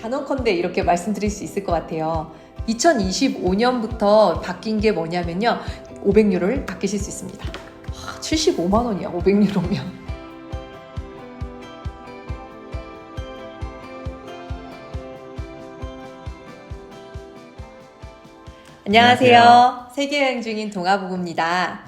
단언컨대 이렇게 말씀드릴 수 있을 것 같아요. 2025년부터 바뀐 게 뭐냐면요. 500유로를 아끼실 수 있습니다. 75만 원이야, 500유로면. 안녕하세요. 세계여행 중인 동아부부입니다.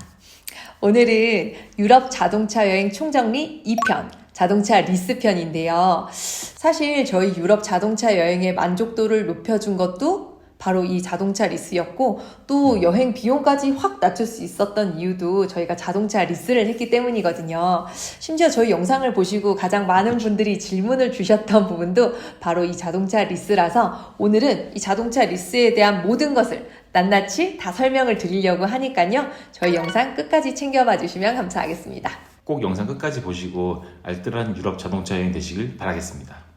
오늘은 유럽 자동차 여행 총정리 2편, 자동차 리스 편인데요. 사실 저희 유럽 자동차 여행의 만족도를 높여준 것도 바로 이 자동차 리스였고, 또 여행 비용까지 확 낮출 수 있었던 이유도 저희가 자동차 리스를 했기 때문이거든요. 심지어 저희 영상을 보시고 가장 많은 분들이 질문을 주셨던 부분도 바로 이 자동차 리스라서 오늘은 이 자동차 리스에 대한 모든 것을 낱낱이 다 설명을 드리려고 하니까요. 저희 영상 끝까지 챙겨봐 주시면 감사하겠습니다. 꼭 영상 끝까지 보시고 알뜰한 유럽 자동차 여행 되시길 바라겠습니다.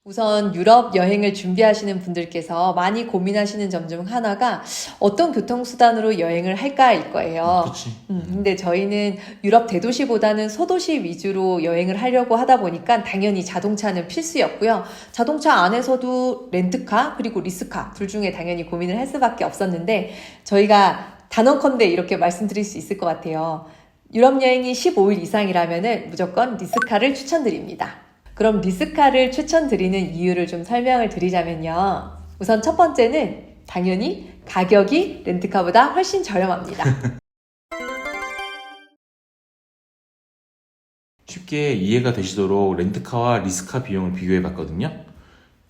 우선 유럽 여행을 준비하시는 분들께서 많이 고민하시는 점 중 하나가 어떤 교통수단으로 여행을 할까일 거예요. 그치. 근데 저희는 유럽 대도시보다는 소도시 위주로 여행을 하려고 하다 보니까 당연히 자동차는 필수였고요. 자동차 안에서도 렌트카 그리고 리스카 둘 중에 당연히 고민을 할 수밖에 없었는데 저희가 단언컨대 이렇게 말씀드릴 수 있을 것 같아요. 유럽 여행이 15일 이상이라면 무조건 리스카를 추천드립니다. 그럼 리스카를 추천드리는 이유를 좀 설명을 드리자면요. 우선 첫 번째는 당연히 가격이 렌트카보다 훨씬 저렴합니다. 쉽게 이해가 되시도록 렌트카와 리스카 비용을 비교해 봤거든요.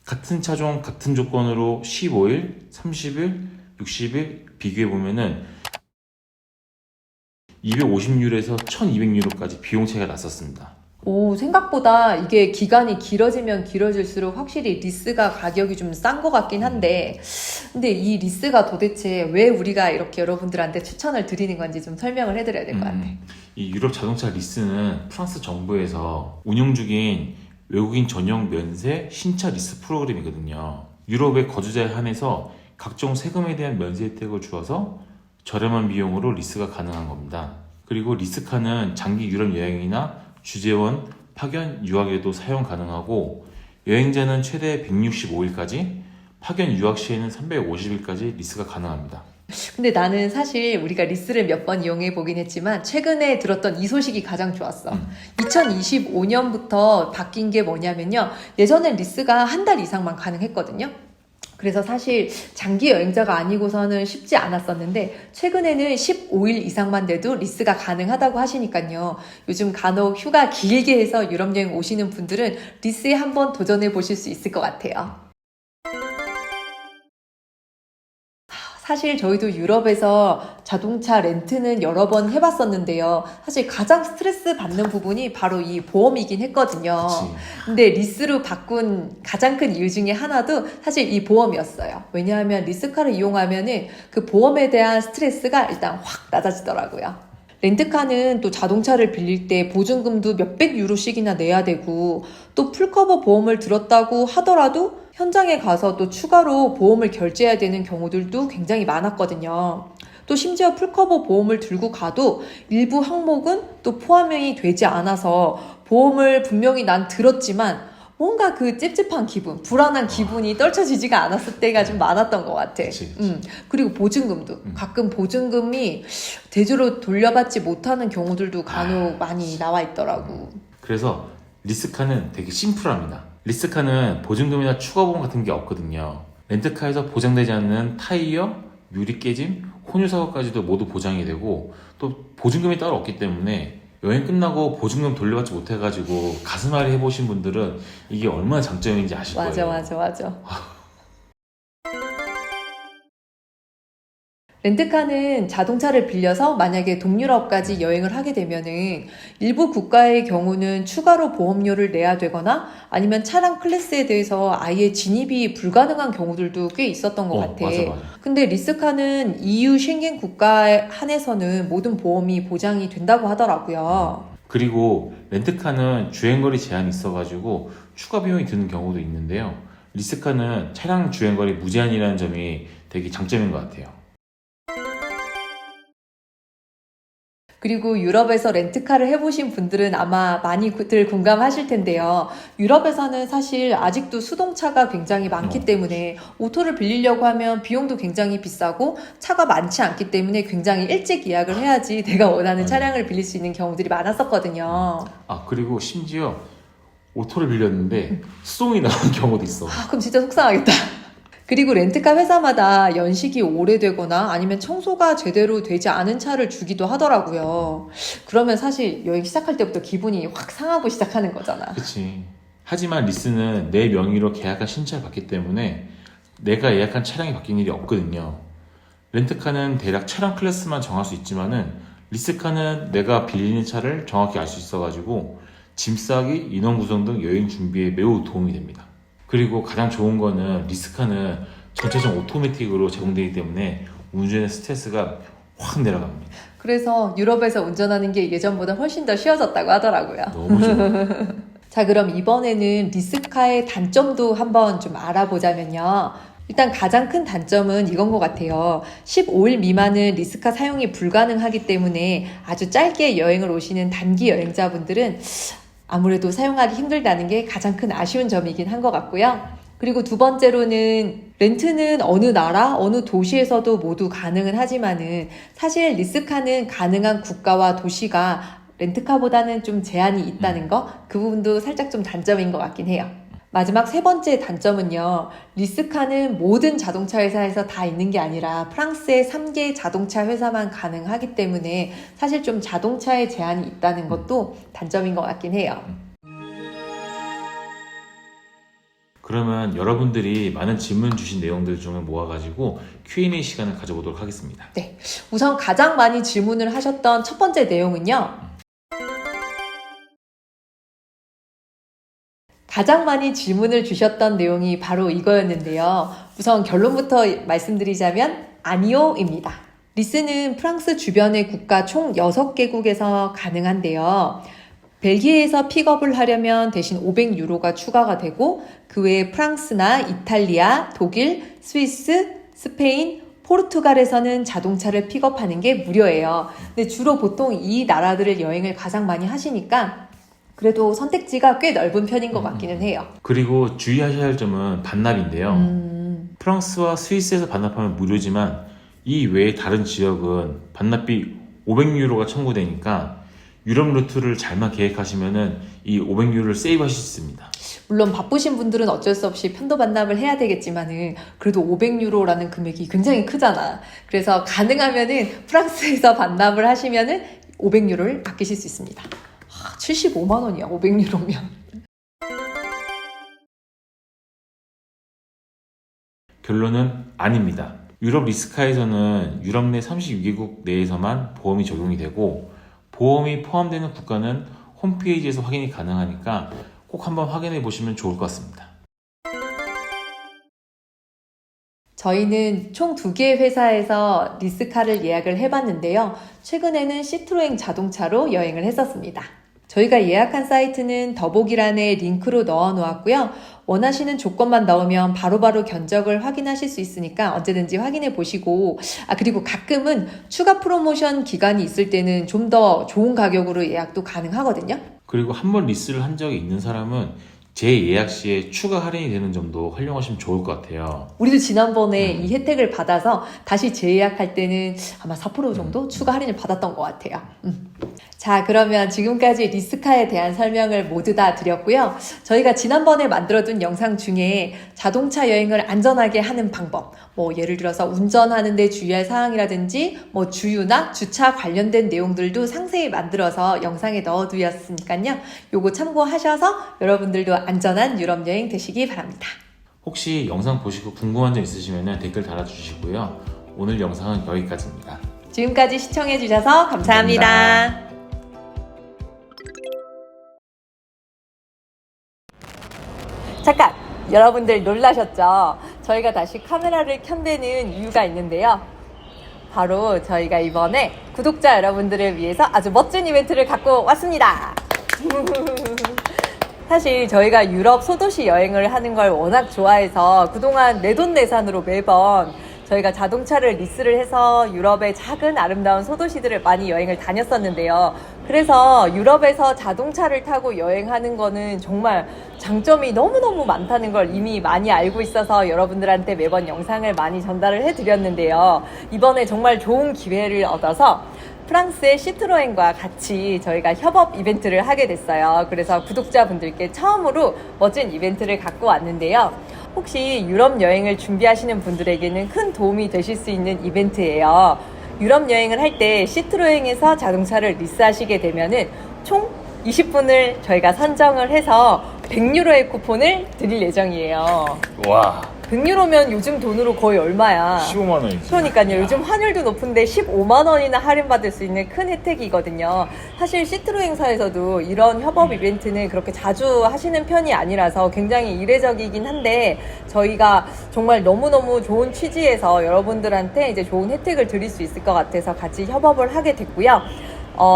같은 차종 같은 조건으로 15일, 30일, 60일 비교해 보면은 250유로에서 1200유로까지 비용 차이가 났었습니다. 오, 생각보다 이게 기간이 길어지면 길어질수록 확실히 리스가 가격이 좀 싼 것 같긴 한데, 근데 이 리스가 도대체 왜 우리가 이렇게 여러분들한테 추천을 드리는 건지 좀 설명을 해드려야 될 것 같아. 이 유럽 자동차 리스는 프랑스 정부에서 운영 중인 외국인 전용 면세 신차 리스 프로그램이거든요. 유럽의 거주자에 한해서 각종 세금에 대한 면세 혜택을 주어서 저렴한 비용으로 리스가 가능한 겁니다. 그리고 리스카는 장기 유럽 여행이나 주재원, 파견, 유학에도 사용 가능하고 여행자는 최대 165일까지, 파견 유학 시에는 350일까지 리스가 가능합니다. 근데 나는 사실 우리가 리스를 몇 번 이용해 보긴 했지만 최근에 들었던 이 소식이 가장 좋았어. 2025년부터 바뀐 게 뭐냐면요. 예전엔 리스가 한 달 이상만 가능했거든요. 그래서 사실 장기 여행자가 아니고서는 쉽지 않았었는데 최근에는 15일 이상만 돼도 리스가 가능하다고 하시니까요. 요즘 간혹 휴가 길게 해서 유럽 여행 오시는 분들은 리스에 한번 도전해 보실 수 있을 것 같아요. 사실 저희도 유럽에서 자동차 렌트는 여러 번 해봤었는데요. 사실 가장 스트레스 받는 부분이 바로 이 보험이긴 했거든요. 그치. 근데 리스로 바꾼 가장 큰 이유 중에 하나도 사실 이 보험이었어요. 왜냐하면 리스카를 이용하면은 그 보험에 대한 스트레스가 일단 확 낮아지더라고요. 렌트카는 또 자동차를 빌릴 때 보증금도 몇백 유로씩이나 내야 되고 또 풀커버 보험을 들었다고 하더라도 현장에 가서 또 추가로 보험을 결제해야 되는 경우들도 굉장히 많았거든요. 또 심지어 풀커버 보험을 들고 가도 일부 항목은 또 포함이 되지 않아서 보험을 분명히 난 들었지만 뭔가 그 찝찝한 기분, 불안한 기분이 떨쳐지지가 않았을 때가 좀 많았던 것 같아. 그치. 그리고 보증금도 가끔 보증금이 제대로 돌려받지 못하는 경우들도 간혹 많이 나와 있더라고. 그래서 리스카는 되게 심플합니다. 리스카는 보증금이나 추가보험 같은 게 없거든요. 렌트카에서 보장되지 않는 타이어, 유리 깨짐, 혼유사고까지도 모두 보장이 되고 또 보증금이 따로 없기 때문에 여행 끝나고 보증금 돌려받지 못해가지고 가슴앓이 해보신 분들은 이게 얼마나 장점인지 아실 거예요. 맞아. 렌트카는 자동차를 빌려서 만약에 동유럽까지 여행을 하게 되면은 일부 국가의 경우는 추가로 보험료를 내야 되거나 아니면 차량 클래스에 대해서 아예 진입이 불가능한 경우들도 꽤 있었던 것 같아. 맞아. 근데 리스카는 EU 쉥겐 국가에 한해서는 모든 보험이 보장이 된다고 하더라고요. 그리고 렌트카는 주행거리 제한이 있어가지고 추가 비용이 드는 경우도 있는데요. 리스카는 차량 주행거리 무제한이라는 점이 되게 장점인 것 같아요. 그리고 유럽에서 렌트카를 해보신 분들은 아마 많이들 공감하실 텐데요. 유럽에서는 사실 아직도 수동차가 굉장히 많기 때문에 오토를 빌리려고 하면 비용도 굉장히 비싸고 차가 많지 않기 때문에 굉장히 일찍 예약을 해야지 내가 원하는 차량을 빌릴 수 있는 경우들이 많았었거든요. 그리고 심지어 오토를 빌렸는데 수동이 나온 경우도 있어. 그럼 진짜 속상하겠다. 그리고 렌트카 회사마다 연식이 오래되거나 아니면 청소가 제대로 되지 않은 차를 주기도 하더라고요. 그러면 사실 여행 시작할 때부터 기분이 확 상하고 시작하는 거잖아. 그치. 하지만 리스는 내 명의로 계약한 신차를 받기 때문에 내가 예약한 차량이 바뀐 일이 없거든요. 렌트카는 대략 차량 클래스만 정할 수 있지만은 리스카는 내가 빌리는 차를 정확히 알 수 있어가지고 짐 싸기, 인원 구성 등 여행 준비에 매우 도움이 됩니다. 그리고 가장 좋은 거는 리스카는 전체적 오토매틱으로 제공되기 때문에 운전의 스트레스가 확 내려갑니다. 그래서 유럽에서 운전하는 게 예전보다 훨씬 더 쉬워졌다고 하더라고요. 너무 좋아요. 자, 그럼 이번에는 리스카의 단점도 한번 좀 알아보자면요. 일단 가장 큰 단점은 이건 것 같아요. 15일 미만은 리스카 사용이 불가능하기 때문에 아주 짧게 여행을 오시는 단기 여행자분들은 아무래도 사용하기 힘들다는 게 가장 큰 아쉬운 점이긴 한 것 같고요. 그리고 두 번째로는 렌트는 어느 나라, 어느 도시에서도 모두 가능은 하지만은 사실 리스카는 가능한 국가와 도시가 렌트카보다는 좀 제한이 있다는 거, 그 부분도 살짝 좀 단점인 것 같긴 해요. 마지막 세 번째 단점은요. 리스카는 모든 자동차 회사에서 다 있는 게 아니라 프랑스의 3개 자동차 회사만 가능하기 때문에 사실 좀 자동차에 제한이 있다는 것도 단점인 것 같긴 해요. 그러면 여러분들이 많은 질문 주신 내용들 중에 모아가지고 Q&A 시간을 가져보도록 하겠습니다. 네, 우선 가장 많이 질문을 하셨던 첫 번째 내용은요. 가장 많이 질문을 주셨던 내용이 바로 이거였는데요. 우선 결론부터 말씀드리자면 아니요입니다. 리스는 프랑스 주변의 국가 총 6개국에서 가능한데요. 벨기에에서 픽업을 하려면 대신 500유로가 추가가 되고 그 외에 프랑스나 이탈리아, 독일, 스위스, 스페인, 포르투갈에서는 자동차를 픽업하는 게 무료예요. 근데 주로 보통 이 나라들을 여행을 가장 많이 하시니까 그래도 선택지가 꽤 넓은 편인 것 같기는 해요. 그리고 주의하셔야 할 점은 반납인데요. 프랑스와 스위스에서 반납하면 무료지만 이 외에 다른 지역은 반납비 500유로가 청구되니까 유럽 루트를 잘만 계획하시면은 이 500유로를 세이브하실 수 있습니다. 물론 바쁘신 분들은 어쩔 수 없이 편도 반납을 해야 되겠지만은 그래도 500유로라는 금액이 굉장히 크잖아. 그래서 가능하면은 프랑스에서 반납을 하시면은 500유로를 아끼실 수 있습니다. 75만 원이야, 500유로면. 결론은 아닙니다. 유럽 리스카에서는 유럽 내 32개국 내에서만 보험이 적용이 되고 보험이 포함되는 국가는 홈페이지에서 확인이 가능하니까 꼭 한번 확인해 보시면 좋을 것 같습니다. 저희는 총 2개의 회사에서 리스카를 예약을 해봤는데요. 최근에는 시트로엥 자동차로 여행을 했었습니다. 저희가 예약한 사이트는 더보기란에 링크로 넣어 놓았고요. 원하시는 조건만 넣으면 바로바로 견적을 확인하실 수 있으니까 언제든지 확인해 보시고, 그리고 가끔은 추가 프로모션 기간이 있을 때는 좀 더 좋은 가격으로 예약도 가능하거든요. 그리고 한번 리스를 한 적이 있는 사람은 재예약 시에 추가 할인이 되는 점도 활용하시면 좋을 것 같아요. 우리도 지난번에 이 혜택을 받아서 다시 재예약할 때는 아마 4% 정도 추가 할인을 받았던 것 같아요. 자, 그러면 지금까지 리스카에 대한 설명을 모두 다 드렸고요. 저희가 지난번에 만들어둔 영상 중에 자동차 여행을 안전하게 하는 방법, 예를 들어서 운전하는 데 주의할 사항이라든지 주유나 주차 관련된 내용들도 상세히 만들어서 영상에 넣어두었으니까요. 요거 참고하셔서 여러분들도 안전한 유럽 여행 되시기 바랍니다. 혹시 영상 보시고 궁금한 점 있으시면 댓글 달아주시고요. 오늘 영상은 여기까지입니다. 지금까지 시청해주셔서 감사합니다. 잠깐! 여러분들 놀라셨죠? 저희가 다시 카메라를 켠대는 이유가 있는데요. 바로 저희가 이번에 구독자 여러분들을 위해서 아주 멋진 이벤트를 갖고 왔습니다. 사실 저희가 유럽 소도시 여행을 하는 걸 워낙 좋아해서 그동안 내돈내산으로 매번 저희가 자동차를 리스를 해서 유럽의 작은 아름다운 소도시들을 많이 여행을 다녔었는데요. 그래서 유럽에서 자동차를 타고 여행하는 거는 정말 장점이 너무너무 많다는 걸 이미 많이 알고 있어서 여러분들한테 매번 영상을 많이 전달을 해드렸는데요. 이번에 정말 좋은 기회를 얻어서 프랑스의 시트로엔과 같이 저희가 협업 이벤트를 하게 됐어요. 그래서 구독자분들께 처음으로 멋진 이벤트를 갖고 왔는데요. 혹시 유럽 여행을 준비하시는 분들에게는 큰 도움이 되실 수 있는 이벤트예요. 유럽 여행을 할 때 시트로엔에서 자동차를 리스하시게 되면은 총 20분을 저희가 선정을 해서 100유로의 쿠폰을 드릴 예정이에요. 와, 100유로면 요즘 돈으로 거의 얼마야? 15만 원이지. 그러니까요. 요즘 환율도 높은데 15만 원이나 할인받을 수 있는 큰 혜택이거든요. 사실 시트로 행사에서도 이런 협업 이벤트는 그렇게 자주 하시는 편이 아니라서 굉장히 이례적이긴 한데 저희가 정말 너무너무 좋은 취지에서 여러분들한테 이제 좋은 혜택을 드릴 수 있을 것 같아서 같이 협업을 하게 됐고요.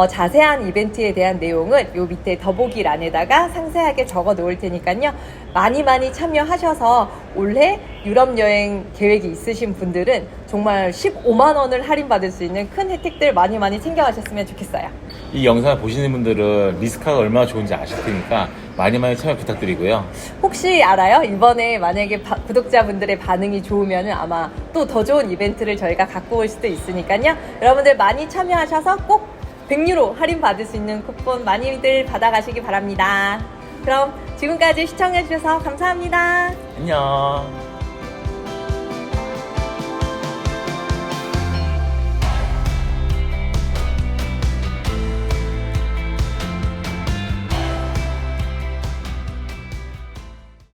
자세한 이벤트에 대한 내용은 요 밑에 더보기란에다가 상세하게 적어 놓을 테니까요. 많이 참여하셔서 올해 유럽 여행 계획이 있으신 분들은 정말 15만 원을 할인받을 수 있는 큰 혜택들 많이 챙겨가셨으면 좋겠어요. 이 영상을 보시는 분들은 리스카가 얼마나 좋은지 아실 테니까 많이 참여 부탁드리고요. 혹시 알아요? 이번에 만약에 구독자분들의 반응이 좋으면 아마 또 더 좋은 이벤트를 저희가 갖고 올 수도 있으니까요. 여러분들 많이 참여하셔서 꼭 100유로 할인받을 수 있는 쿠폰 많이들 받아가시기 바랍니다. 그럼 지금까지 시청해주셔서 감사합니다. 안녕.